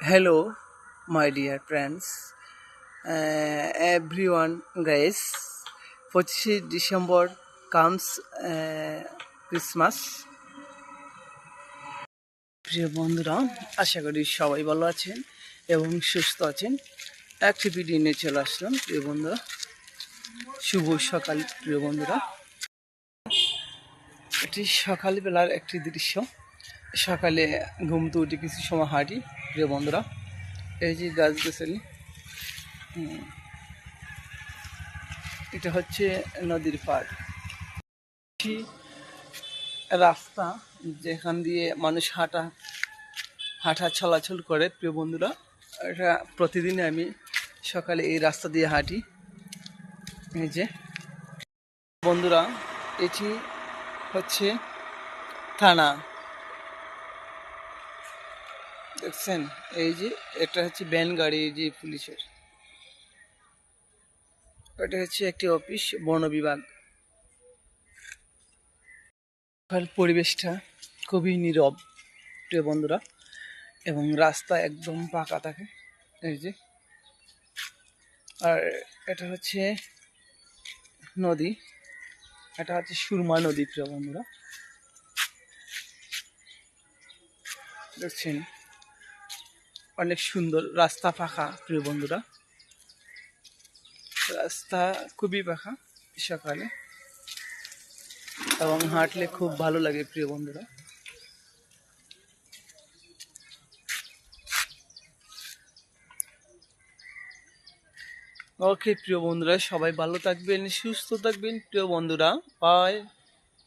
Hello, my dear friends, everyone, guys. 25 December comes Christmas. প্রিয় বন্ধুরা, আশা করি সবাই ভালো আছেন এবং সুস্থ আছেন। একটি ভিডিও নিয়ে চলে আসলাম প্রিয় বন্ধুরা। শুভ সকাল প্রিয় বন্ধুরা। এটি সকালবেলার একটি দৃশ্য। সকালে ঘুম থেকে উঠে কিছু সময় হাঁটি প্রিয় বন্ধুরা। এই যে গাছগাছালি, এটা হচ্ছে নদীর পাড়। রাস্তা যেখান দিয়ে মানুষ হাঁটা চলাচল করে প্রিয় বন্ধুরা। এটা প্রতিদিন আমি সকালে এই রাস্তা দিয়ে হাঁটি। এই যে বন্ধুরা, এটি হচ্ছে থানা, দেখছেন? এই যে এটা হচ্ছে ভ্যান গাড়ি, এই যে পুলিশের। এটা হচ্ছে একটি অফিস, বন বিভাগ। পরিবেশটা খুবই নীরব প্রিয় বন্ধুরা, এবং রাস্তা একদম পাকা থাকে। এই যে, আর এটা হচ্ছে নদী, এটা হচ্ছে সুরমা নদী প্রিয় বন্ধুরা, দেখছেন? অনেক সুন্দর রাস্তা, পাকা প্রিয় বন্ধুরা। রাস্তা খুবই পাকা সকালে, এবং হাঁটলে খুব ভালো লাগে প্রিয় বন্ধুরা। ওকে প্রিয় বন্ধুরা, সবাই ভালো থাকবেন, সুস্থ থাকবেন প্রিয় বন্ধুরা। বাই।